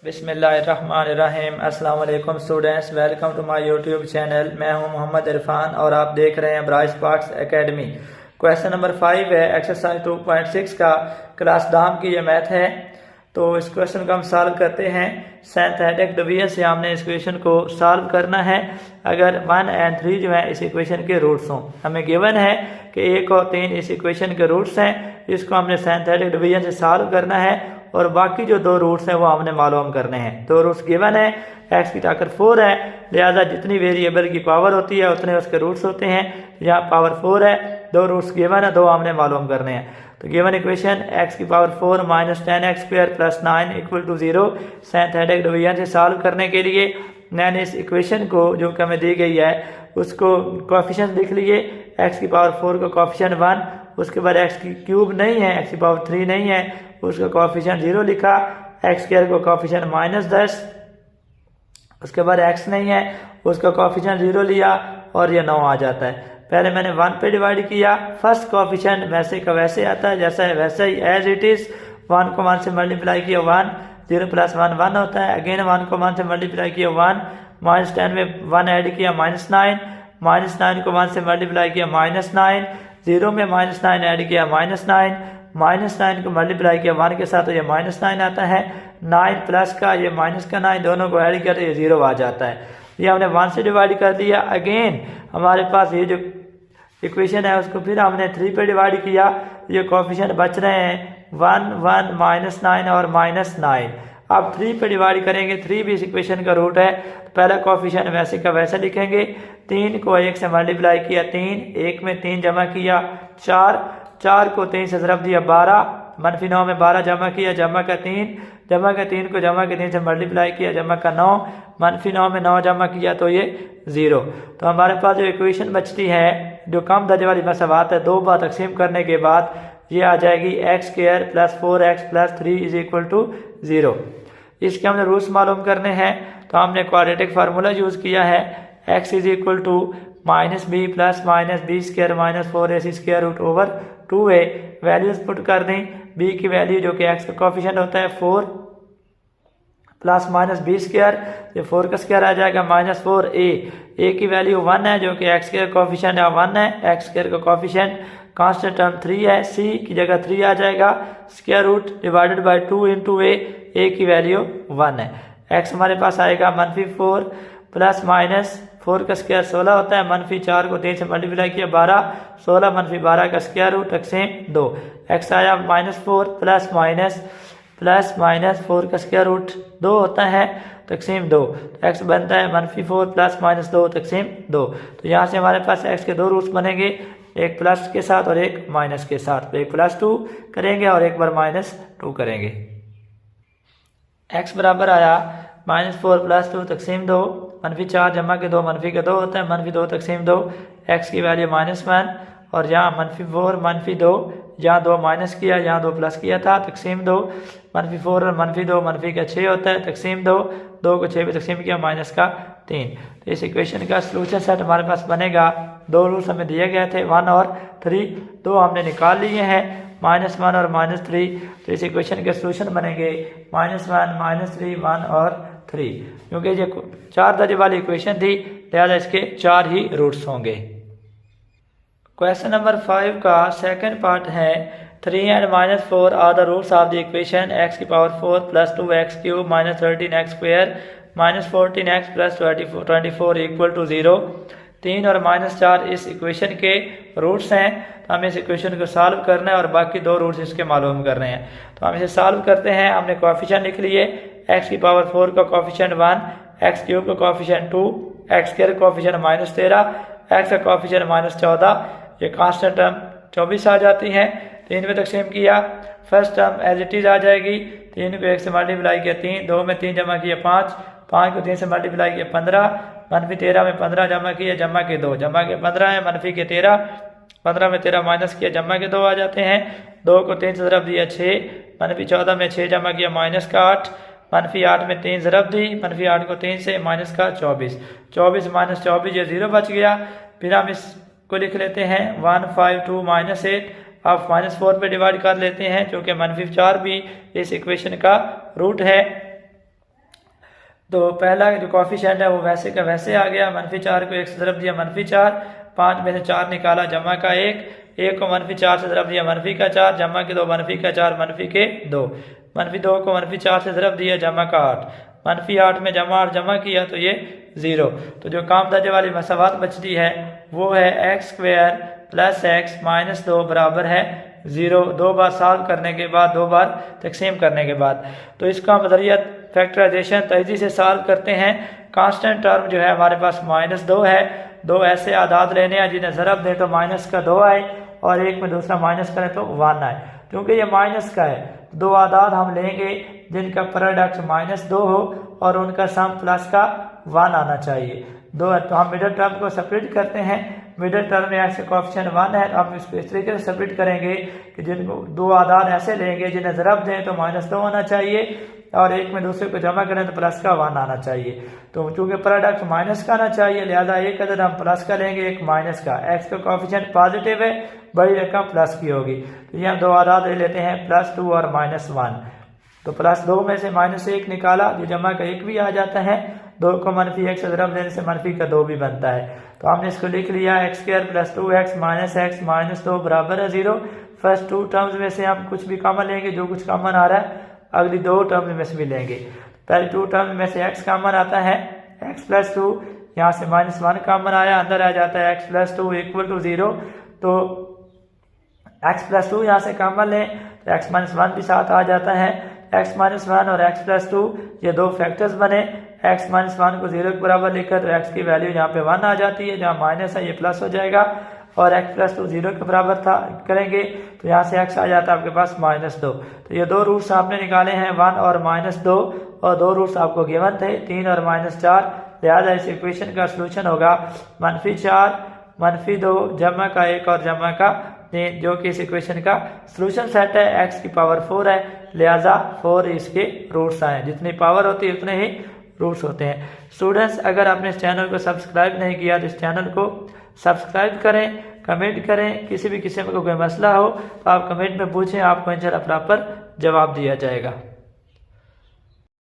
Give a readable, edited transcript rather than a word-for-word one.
बिस्मिल्लाहिर्रहमानिर्रहीम। अस्सलाम वालेकुम students, welcome to my YouTube channel. मैं हूं मोहम्मद इरफान और आप देख रहे हैं bright sparks academy. Question number 5 है एक्सरसाइज 2.6 का क्लास डाम की ये मैथ है। तो इस क्वेश्चन को हम सॉल्व करते हैं। सिंथेटिक डिवीजन से हमने इस क्वेश्चन को सॉल्व करना है अगर 1 और 3 जो है इस इक्वेशन के रूट्स हों। हमें गिवन है कि 1 और 3 इस इक्वेशन के रूट्स हैं। इसको हमने सिंथेटिक डिवीजन से सॉल्व करना है और बाकी जो दो रूट्स हैं वो हमने मालूम करने हैं। दो रूट्स गिवन है, x की ताकत 4 है, लिहाजा जितनी वेरिएबल की पावर होती है उतने उसके रूट्स होते हैं। यहाँ पावर 4 है, दो रूट्स गिवन है, दो हमने मालूम करने हैं। तो गिवन इक्वेशन x की power 4 minus 10x square plus 9 equal to 0। Synthetic division से सॉल्व करने के लिए मैंने इस इक्वेशन को जो कि हमें दी गई है उसको कोएफिशिएंट लिख लिए। x की पावर 4 का कोएफिशिएंट 1, उसके बाद x की क्यूब नहीं है, x की पावर 3 नहीं है, उसका कोएफिशिएंट 0 लिखा। x स्क्वायर को कोएफिशिएंट माइनस 10, उसके बाद x नहीं है, उसका कोएफिशिएंट 0 लिया और ये 9 आ जाता है। पहले मैंने 1 पे डिवाइड किया, फर्स्ट कोएफिशिएंट वैसे का वैसे आता है, जैसा है वैसे ही एज इट इज। 1 को 1 से मल्टीप्लाई किया 1, 0 प्लस 1 1 होता है। अगेन 1 को 1 से मल्टीप्लाई किया 1, माइनस 10 में 1 ऐड किया माइनस 9, माइनस 9 को 1 से मल्टीप्लाई किया माइनस 9, 0 में माइनस 9 ऐड किया माइनस 9, माइनस 9 को मल्टीप्लाई किया 1 के साथ तो ये माइनस 9 आता है। 9 प्लस का ये माइनस का 9 दोनों को ऐड किया तो ये 0 आ जाता है। ये हमने 1 से डिवाइड कर दिया। अगेन हमारे पास ये जो इक्वेशन है उसको फिर हमने 3 पे डिवाइड किया। ये कोएफिशिएंट बच रहे हैं 1 1 माइनस 9 और माइनस 9। अब 3 पे डिवाइड करेंगे, 3 भी इस इक्वेशन का रूट है। तो पहला कोएफिशिएंट वैसे का वैसे लिखेंगे। 3 को 1 से मल्टीप्लाई किया 3, 1 में 3 जमा किया 4, 4 को 3 से ज़रब दिया 12, मनफी 9 में 12 जमा किया, जमा का 3, जमा का 3 को जमा के 3 से मल्टीप्लाई किया, जमा का 9, मनफी 9 में 9 जमा किया तो ये 0। तो हमारे पास जो इक्वेशन बचती है जो कम दर्जे वाली मसावात है, 2 बार तकसीम करने के बाद ये आ जाएगी x square plus 4x plus 3 is equal to 0। इसके हमने रूट्स मालूम करने हैं तो हमने क्वाड्रेटिक फार्मूला यूज़ किया है। x is equal to minus b plus minus b square minus 4ac square root over 2a। Values put कर दें। b की वैल्यू जो कि x का कोएफिशिएंट होता है 4 प्लस माइनस बी स्क्वायर, ये 4 का स्क्वायर आ जाएगा माइनस 4a की वैल्यू 1 है जो कि x स्क्वायर कोएफिशिएंट 1 है। x स्क्वायर का कोएफिशिएंट कांस्टेंट टर्म 3 है, c की जगह 3 आ जाएगा। Square root divided by 2 into a की वैल्यू 1 है। x हमारे पास आएगा -4 प्लस माइनस 4 का स्क्वायर 16 होता है, -4 को 3 से मल्टीप्लाई किया 12, 16 -12 का स्क्वायर रूट तकसीम 2। x आया -4 प्लस माइनस 4 का स्क्वायर रूट 2 होता है तकसीम 2। तो x बनता है -4 प्लस माइनस 2 तकसीम 2। तो यहाँ से हमारे पास x के दो रूट्स बनेंगे, एक प्लस के साथ और एक माइनस के साथ। तो एक +2 करेंगे और एक बार -2 करेंगे। x बराबर आया -4 प्लस 2 तकसीम 2, -4 जमा के 2 मनफी के 2 होता है, -2 तकसीम 2। x की वैल्यू -1 और यहाँ -4 -2, यहाँ 2 माइनस किया, यहाँ 2 प्लस किया था तकसीम 2। -4 और -2 मनफी का 6 होता है तकसीम 2, 2 को 6 पे तकसीम किया माइनस का 3। तो इस इक्वेशन का सोल्यूशन सेट हमारे पास बनेगा। दो रूल्स हमें दिए गए थे 1 और 3, दो हमने निकाल लिए हैं -1 और -3। तो इस इक्वेशन के सोल्यूशन बनेंगे -1 -3 1 और 3, क्योंकि ये 4 दर्जे वाली इक्वेशन थी लिहाजा इसके 4 ही रूट्स होंगे। क्वेश्चन नंबर 5 का सेकंड पार्ट है 3 and -4 are the roots of the equation x की power 4 plus 2x cube minus 13x square minus 14x plus 24 equal to 0। 3 और -4 इस इक्वेशन के रूट्स हैं। तो हमें इस इक्वेशन को सॉल्व करना है और बाकी दो रूट्स इसके मालूम करने हैं। तो हम इसे सॉल्व करते हैं। हमने कोएफिशिएंट लिख लिए। x की पावर 4 का कोएफिशिएंट 1, x क्यूब का coefficient 2, x square coefficient -13, x का कोएफिशिएंट -14, ये कांस्टेंट टर्म 24 आ जाती हैं। 3 में तकसीम किया, first term as it is आ जाएगी। 3 को 1 से मल्टीप्लाई किया 3, 2 में 3 जमा किया 5, 5 को 3 से मल्टीप्लाई किया 15, -13 में 15 जमा किया, जमा के 2, जमा के 15 है, मनफी के 13, 15 में 13 माइनस किया, जमा के 2 आ जाते हैं। 2 को 3 से ज़रब दिया 6, -14 में 6 जमा किया माइनस का 8, -8 में 3 ज़रब दी, -8 को 3 से माइनस का 24, 24 -24 ये 0 बच गया। फिर हम इसको लिख लेते हैं 152 -8। अब -4 पे डिवाइड कर लेते हैं क्योंकि -4 भी इस इक्वेशन का रूट है। तो पहला जो कॉफिशेंट है वो वैसे का वैसे आ गया, -4 को 1 से ज़रब दिया -4, 5 में से 4 निकाला जमा का 1 को -4 से ज़रब दिया -4, जमा के 2 -4 -2, -2 को -4 से ज़रब दिया जमा का 8, -8 में जमा 8 जमा किया तो ये 0। तो जो काम दर्जे वाली मसावात बचती है वो है x² + x - 2 बराबर है 0। 2 बार सॉल्व करने के बाद, 2 बार तकसीम करने के बाद, तो इसका मदरियत फैक्टराइजेशन तेजी से सॉल्व करते हैं। कांस्टेंट टर्म जो है हमारे पास -2 है। 2 ऐसे आदाद लेने हैं जिन्हें ज़रब दें तो -2 आए और एक में दूसरा माइनस करें तो 1 आए। क्योंकि ये माइनस का है, 2 आदाद हम लेंगे जिनका प्रोडक्ट -2 हो और उनका सम प्लस का 1 आना चाहिए। तो हम मिडिल टर्म को सेपरेट करते हैं। मिडिल टर्म में एक्स कोएफिशिएंट 1 है, हम इसको इस तरीके से सेपरेट करेंगे कि जिनको 2 आदाद ऐसे लेंगे जिन्हें ज़रब दें तो -2 आना चाहिए और एक में दूसरे को जमा करें तो प्लस का 1 आना चाहिए। तो चूंकि प्रोडक्ट माइनस का आना चाहिए लिहाजा एक अदद हम प्लस का लेंगे, एक माइनस का। एक्स का कोएफिशिएंट पॉजिटिव है, बड़ी रकम प्लस की होगी, तो ये हम 2 आदाद ले लेते हैं +2 और -1। तो +2 में से -1 निकाला जो जमा का 1 भी आ जाता है, 2 को -1 से ज़रब देने से -2 भी बनता है। तो हमने इसको लिख लिया x² + 2x - x - 2 बराबर है 0। फर्स्ट 2 टर्म्स में से हम कुछ भी कॉमन लेंगे, जो कुछ कॉमन आ रहा है अगली 2 टर्म्स में से भी लेंगे। पहले 2 टर्म्स में से x कॉमन आता है, x + 2, यहाँ से -1 कॉमन आया, अंदर आ जाता है x + 2 = 0। तो x + 2 यहाँ से कॉमन लें तो x - 1 भी साथ आ जाता है। x - 1 और x + 2 ये 2 फैक्टर्स बने। x - 1 को 0 के बराबर लिखकर तो x की वैल्यू यहाँ पे 1 आ जाती है, जहाँ माइनस है ये प्लस हो जाएगा और x + 2 0 के बराबर था करेंगे तो यहाँ से x आ जाता है आपके पास -2। तो ये 2 रूट्स आपने निकाले हैं 1 और -2 और 2 रूट्स आपको गिवन थे 3 और -4। लिहाजा इस इक्वेशन का सोल्यूशन होगा -4 -2 जमा का 1 और जमा का 3, जो कि इस इक्वेशन का सोल्यूशन सेट है। x की पावर 4 है, लिहाजा 4 इसके रूट्स आए। जितनी पावर होती है उतने ही रूट्स होते हैं। स्टूडेंट्स, अगर आपने इस चैनल को सब्सक्राइब नहीं किया तो इस चैनल को सब्सक्राइब करें, कमेंट करें। किसी भी किस्म का कोई मसला हो तो आप कमेंट में पूछें, आपको इंशाल्लाह प्रॉपर जवाब दिया जाएगा।